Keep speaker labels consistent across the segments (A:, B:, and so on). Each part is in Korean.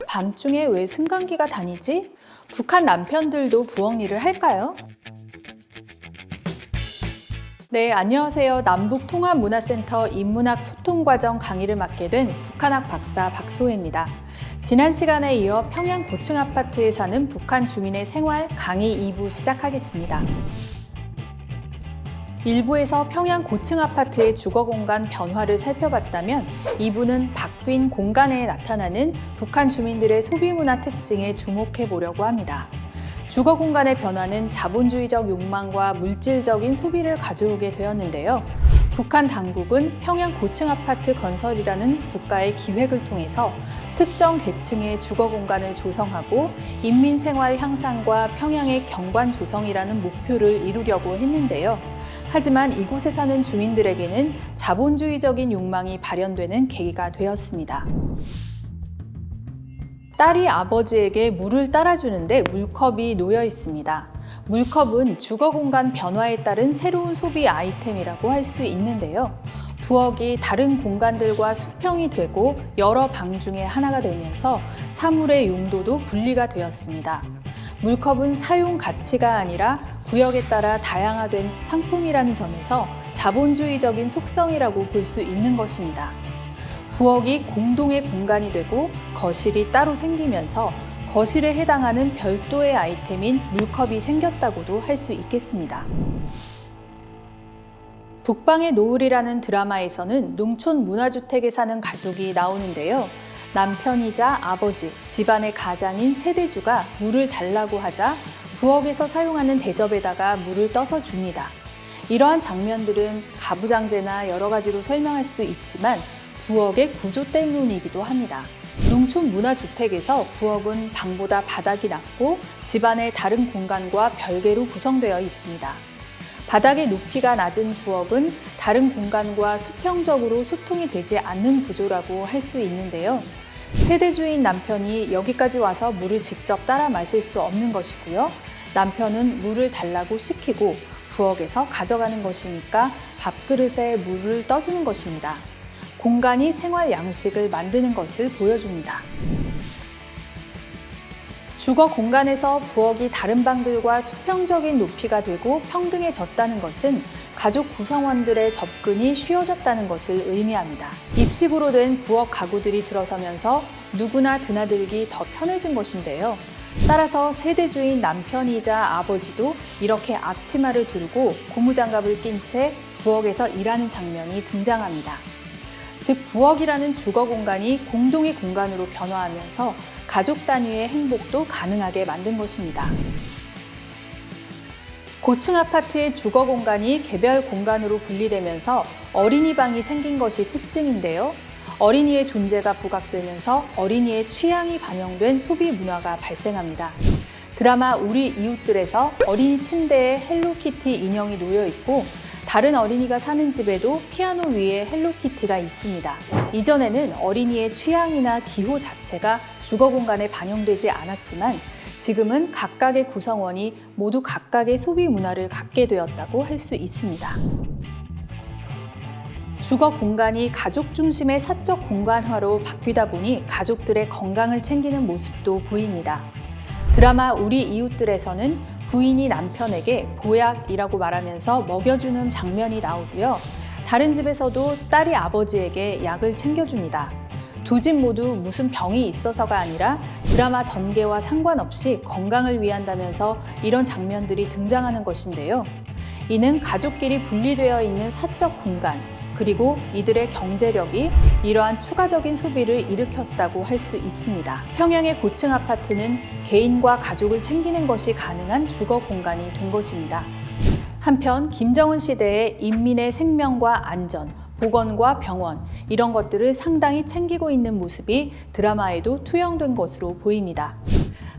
A: 밤중에 왜 승강기가 다니지? 북한 남편들도 부엌 일을 할까요? 네, 안녕하세요. 남북통합문화센터 인문학 소통과정 강의를 맡게 된 북한학 박사 박소혜입니다. 지난 시간에 이어 평양 고층 아파트에 사는 북한 주민의 생활 강의 2부 시작하겠습니다. 1부에서 평양 고층 아파트의 주거 공간 변화를 살펴봤다면 2부는 바뀐 공간에 나타나는 북한 주민들의 소비 문화 특징에 주목해 보려고 합니다. 주거 공간의 변화는 자본주의적 욕망과 물질적인 소비를 가져오게 되었는데요. 북한 당국은 평양 고층 아파트 건설이라는 국가의 기획을 통해서 특정 계층의 주거 공간을 조성하고 인민 생활 향상과 평양의 경관 조성이라는 목표를 이루려고 했는데요. 하지만 이곳에 사는 주민들에게는 자본주의적인 욕망이 발현되는 계기가 되었습니다. 딸이 아버지에게 물을 따라주는데 물컵이 놓여 있습니다. 물컵은 주거 공간 변화에 따른 새로운 소비 아이템이라고 할 수 있는데요. 부엌이 다른 공간들과 수평이 되고 여러 방 중에 하나가 되면서 사물의 용도도 분리가 되었습니다. 물컵은 사용 가치가 아니라 구역에 따라 다양화된 상품이라는 점에서 자본주의적인 속성이라고 볼 수 있는 것입니다. 부엌이 공동의 공간이 되고 거실이 따로 생기면서 거실에 해당하는 별도의 아이템인 물컵이 생겼다고도 할 수 있겠습니다. 북방의 노을이라는 드라마에서는 농촌 문화주택에 사는 가족이 나오는데요. 남편이자 아버지, 집안의 가장인 세대주가 물을 달라고 하자 부엌에서 사용하는 대접에다가 물을 떠서 줍니다. 이러한 장면들은 가부장제나 여러 가지로 설명할 수 있지만 부엌의 구조 때문이기도 합니다. 농촌 문화주택에서 부엌은 방보다 바닥이 낮고 집안의 다른 공간과 별개로 구성되어 있습니다. 바닥의 높이가 낮은 부엌은 다른 공간과 수평적으로 소통이 되지 않는 구조라고 할 수 있는데요. 세대주인 남편이 여기까지 와서 물을 직접 따라 마실 수 없는 것이고요. 남편은 물을 달라고 시키고 부엌에서 가져가는 것이니까 밥그릇에 물을 떠주는 것입니다. 공간이 생활 양식을 만드는 것을 보여줍니다. 주거 공간에서 부엌이 다른 방들과 수평적인 높이가 되고 평등해졌다는 것은 가족 구성원들의 접근이 쉬워졌다는 것을 의미합니다. 입식으로 된 부엌 가구들이 들어서면서 누구나 드나들기 더 편해진 것인데요. 따라서 세대주인 남편이자 아버지도 이렇게 앞치마를 두르고 고무장갑을 낀 채 부엌에서 일하는 장면이 등장합니다. 즉 부엌이라는 주거 공간이 공동의 공간으로 변화하면서 가족 단위의 행복도 가능하게 만든 것입니다. 고층 아파트의 주거 공간이 개별 공간으로 분리되면서 어린이 방이 생긴 것이 특징인데요. 어린이의 존재가 부각되면서 어린이의 취향이 반영된 소비 문화가 발생합니다. 드라마 우리 이웃들에서 어린이 침대에 헬로키티 인형이 놓여 있고 다른 어린이가 사는 집에도 피아노 위에 헬로키티가 있습니다. 이전에는 어린이의 취향이나 기호 자체가 주거 공간에 반영되지 않았지만 지금은 각각의 구성원이 모두 각각의 소비 문화를 갖게 되었다고 할 수 있습니다. 주거 공간이 가족 중심의 사적 공간화로 바뀌다 보니 가족들의 건강을 챙기는 모습도 보입니다. 드라마 우리 이웃들에서는 부인이 남편에게 보약이라고 말하면서 먹여주는 장면이 나오고요. 다른 집에서도 딸이 아버지에게 약을 챙겨줍니다. 두 집 모두 무슨 병이 있어서가 아니라 드라마 전개와 상관없이 건강을 위한다면서 이런 장면들이 등장하는 것인데요. 이는 가족끼리 분리되어 있는 사적 공간, 그리고 이들의 경제력이 이러한 추가적인 소비를 일으켰다고 할 수 있습니다. 평양의 고층 아파트는 개인과 가족을 챙기는 것이 가능한 주거 공간이 된 것입니다. 한편 김정은 시대의 인민의 생명과 안전, 보건과 병원 이런 것들을 상당히 챙기고 있는 모습이 드라마에도 투영된 것으로 보입니다.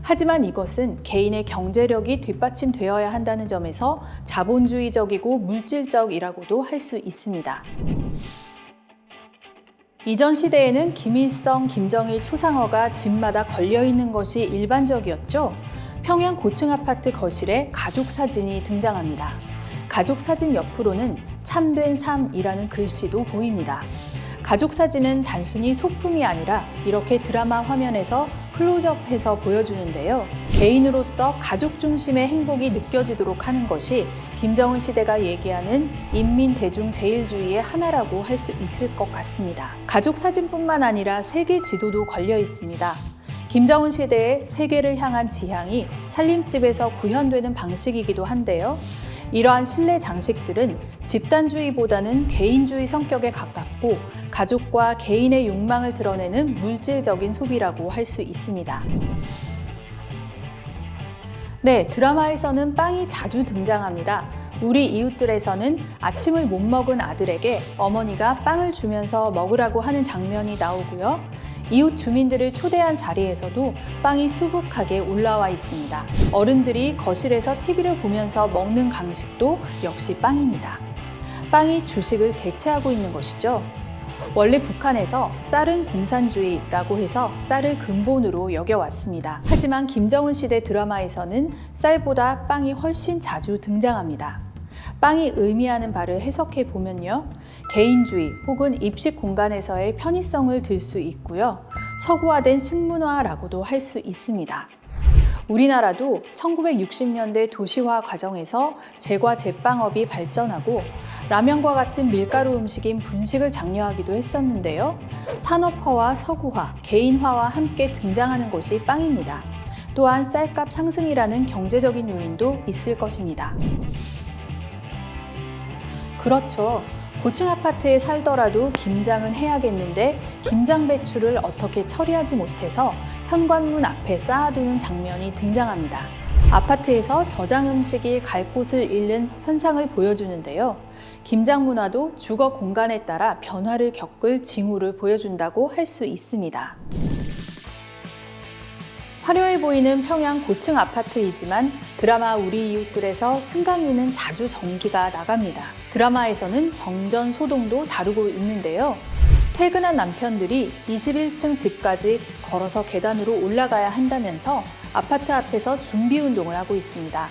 A: 하지만 이것은 개인의 경제력이 뒷받침되어야 한다는 점에서 자본주의적이고 물질적이라고도 할 수 있습니다. 이전 시대에는 김일성, 김정일 초상화가 집마다 걸려있는 것이 일반적이었죠. 평양 고층 아파트 거실에 가족 사진이 등장합니다. 가족 사진 옆으로는 참된 삶이라는 글씨도 보입니다. 가족 사진은 단순히 소품이 아니라 이렇게 드라마 화면에서 클로즈업해서 보여주는데요. 개인으로서 가족 중심의 행복이 느껴지도록 하는 것이 김정은 시대가 얘기하는 인민대중제일주의의 하나라고 할 수 있을 것 같습니다. 가족 사진뿐만 아니라 세계 지도도 걸려 있습니다. 김정은 시대의 세계를 향한 지향이 살림집에서 구현되는 방식이기도 한데요. 이러한 실내 장식들은 집단주의보다는 개인주의 성격에 가깝고 가족과 개인의 욕망을 드러내는 물질적인 소비라고 할 수 있습니다. 네, 드라마에서는 빵이 자주 등장합니다. 우리 이웃들에서는 아침을 못 먹은 아들에게 어머니가 빵을 주면서 먹으라고 하는 장면이 나오고요. 이웃 주민들을 초대한 자리에서도 빵이 수북하게 올라와 있습니다. 어른들이 거실에서 TV를 보면서 먹는 강식도 역시 빵입니다. 빵이 주식을 대체하고 있는 것이죠. 원래 북한에서 쌀은 공산주의라고 해서 쌀을 근본으로 여겨왔습니다. 하지만 김정은 시대 드라마에서는 쌀보다 빵이 훨씬 자주 등장합니다. 빵이 의미하는 바를 해석해 보면요. 개인주의 혹은 입식 공간에서의 편의성을 들 수 있고요. 서구화된 식문화라고도 할 수 있습니다. 우리나라도 1960년대 도시화 과정에서 제과 제빵업이 발전하고 라면과 같은 밀가루 음식인 분식을 장려하기도 했었는데요. 산업화와 서구화, 개인화와 함께 등장하는 것이 빵입니다. 또한 쌀값 상승이라는 경제적인 요인도 있을 것입니다. 그렇죠. 고층 아파트에 살더라도 김장은 해야겠는데 김장 배추를 어떻게 처리하지 못해서 현관문 앞에 쌓아두는 장면이 등장합니다. 아파트에서 저장 음식이 갈 곳을 잃는 현상을 보여주는데요. 김장 문화도 주거 공간에 따라 변화를 겪을 징후를 보여준다고 할 수 있습니다. 화려해 보이는 평양 고층 아파트이지만 드라마 우리 이웃들에서 승강기는 자주 전기가 나갑니다. 드라마에서는 정전 소동도 다루고 있는데요. 퇴근한 남편들이 21층 집까지 걸어서 계단으로 올라가야 한다면서 아파트 앞에서 준비 운동을 하고 있습니다.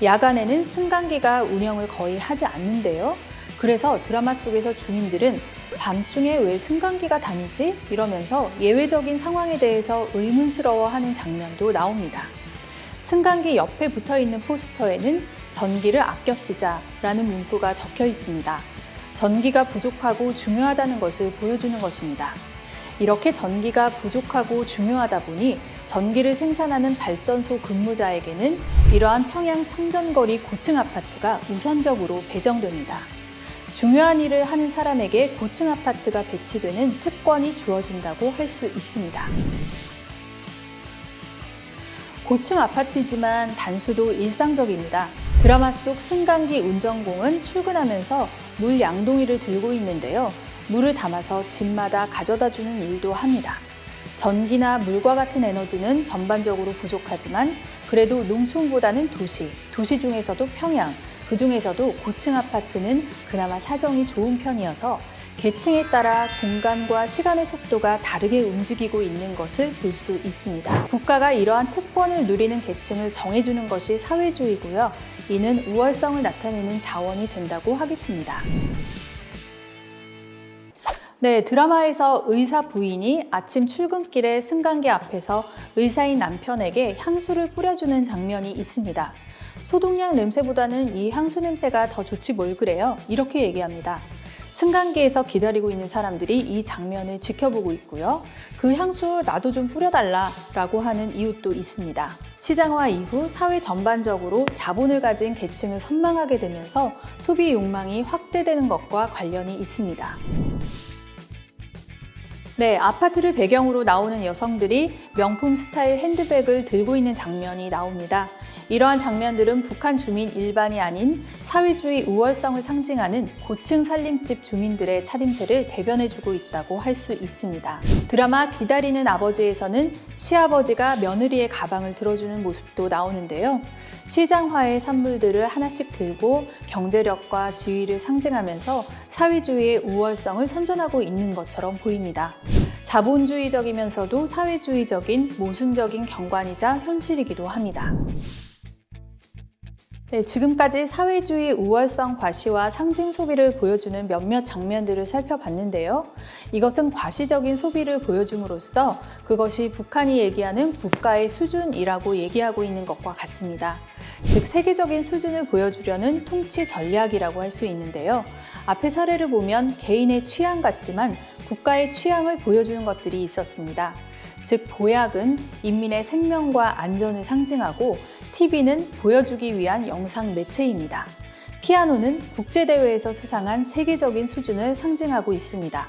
A: 야간에는 승강기가 운영을 거의 하지 않는데요. 그래서 드라마 속에서 주민들은 밤중에 왜 승강기가 다니지? 이러면서 예외적인 상황에 대해서 의문스러워하는 장면도 나옵니다. 승강기 옆에 붙어있는 포스터에는 전기를 아껴 쓰자라는 문구가 적혀 있습니다. 전기가 부족하고 중요하다는 것을 보여주는 것입니다. 이렇게 전기가 부족하고 중요하다 보니 전기를 생산하는 발전소 근무자에게는 이러한 평양 청전거리 고층 아파트가 우선적으로 배정됩니다. 중요한 일을 하는 사람에게 고층 아파트가 배치되는 특권이 주어진다고 할 수 있습니다. 고층 아파트지만 단수도 일상적입니다. 드라마 속 승강기 운전공은 출근하면서 물 양동이를 들고 있는데요. 물을 담아서 집마다 가져다주는 일도 합니다. 전기나 물과 같은 에너지는 전반적으로 부족하지만 그래도 농촌보다는 도시 중에서도 평양, 그 중에서도 고층 아파트는 그나마 사정이 좋은 편이어서 계층에 따라 공간과 시간의 속도가 다르게 움직이고 있는 것을 볼 수 있습니다. 국가가 이러한 특권을 누리는 계층을 정해주는 것이 사회주의고요. 이는 우월성을 나타내는 자원이 된다고 하겠습니다. 네, 드라마에서 의사 부인이 아침 출근길에 승강기 앞에서 의사인 남편에게 향수를 뿌려주는 장면이 있습니다. 소독약 냄새보다는 이 향수 냄새가 더 좋지 뭘 그래요? 이렇게 얘기합니다. 승강기에서 기다리고 있는 사람들이 이 장면을 지켜보고 있고요. 그 향수 나도 좀 뿌려달라 라고 하는 이웃도 있습니다. 시장화 이후 사회 전반적으로 자본을 가진 계층을 선망하게 되면서 소비 욕망이 확대되는 것과 관련이 있습니다. 네, 아파트를 배경으로 나오는 여성들이 명품 스타일 핸드백을 들고 있는 장면이 나옵니다. 이러한 장면들은 북한 주민 일반이 아닌 사회주의 우월성을 상징하는 고층 살림집 주민들의 차림새를 대변해주고 있다고 할 수 있습니다. 드라마 기다리는 아버지에서는 시아버지가 며느리의 가방을 들어주는 모습도 나오는데요. 시장화의 산물들을 하나씩 들고 경제력과 지위를 상징하면서 사회주의의 우월성을 선전하고 있는 것처럼 보입니다. 자본주의적이면서도 사회주의적인 모순적인 경관이자 현실이기도 합니다. 네, 지금까지 사회주의 우월성 과시와 상징 소비를 보여주는 몇몇 장면들을 살펴봤는데요. 이것은 과시적인 소비를 보여줌으로써 그것이 북한이 얘기하는 국가의 수준이라고 얘기하고 있는 것과 같습니다. 즉, 세계적인 수준을 보여주려는 통치 전략이라고 할 수 있는데요. 앞의 사례를 보면 개인의 취향 같지만 국가의 취향을 보여주는 것들이 있었습니다. 즉, 보약은 인민의 생명과 안전을 상징하고 TV는 보여주기 위한 영상 매체입니다. 피아노는 국제대회에서 수상한 세계적인 수준을 상징하고 있습니다.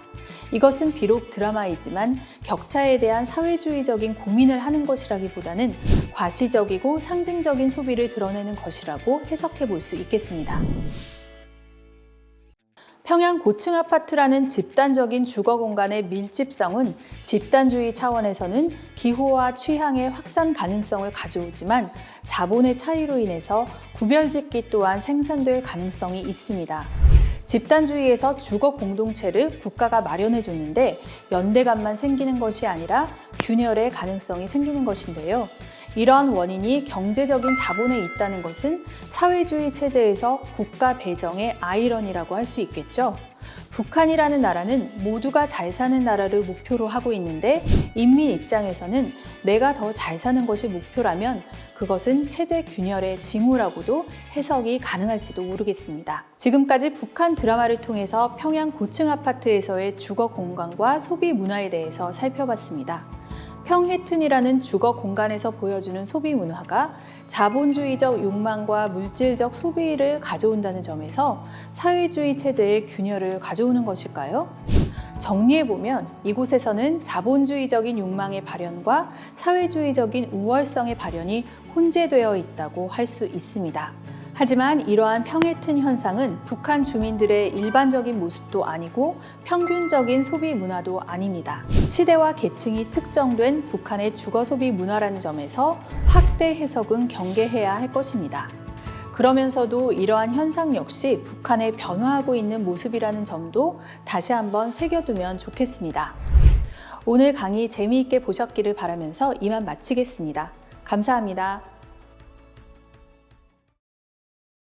A: 이것은 비록 드라마이지만 격차에 대한 사회주의적인 고민을 하는 것이라기보다는 과시적이고 상징적인 소비를 드러내는 것이라고 해석해 볼 수 있겠습니다. 평양 고층 아파트라는 집단적인 주거 공간의 밀집성은 집단주의 차원에서는 기호와 취향의 확산 가능성을 가져오지만 자본의 차이로 인해서 구별짓기 또한 생산될 가능성이 있습니다. 집단주의에서 주거 공동체를 국가가 마련해 줬는데 연대감만 생기는 것이 아니라 균열의 가능성이 생기는 것인데요. 이러한 원인이 경제적인 자본에 있다는 것은 사회주의 체제에서 국가 배정의 아이러니라고 할 수 있겠죠. 북한이라는 나라는 모두가 잘 사는 나라를 목표로 하고 있는데 인민 입장에서는 내가 더 잘 사는 것이 목표라면 그것은 체제 균열의 징후라고도 해석이 가능할지도 모르겠습니다. 지금까지 북한 드라마를 통해서 평양 고층 아파트에서의 주거 공간과 소비 문화에 대해서 살펴봤습니다. 평해튼이라는 주거 공간에서 보여주는 소비 문화가 자본주의적 욕망과 물질적 소비를 가져온다는 점에서 사회주의 체제의 균열을 가져오는 것일까요? 정리해보면 이곳에서는 자본주의적인 욕망의 발현과 사회주의적인 우월성의 발현이 혼재되어 있다고 할 수 있습니다. 하지만 이러한 평해튼 현상은 북한 주민들의 일반적인 모습도 아니고 평균적인 소비 문화도 아닙니다. 시대와 계층이 특정된 북한의 주거 소비 문화라는 점에서 확대 해석은 경계해야 할 것입니다. 그러면서도 이러한 현상 역시 북한의 변화하고 있는 모습이라는 점도 다시 한번 새겨두면 좋겠습니다. 오늘 강의 재미있게 보셨기를 바라면서 이만 마치겠습니다. 감사합니다.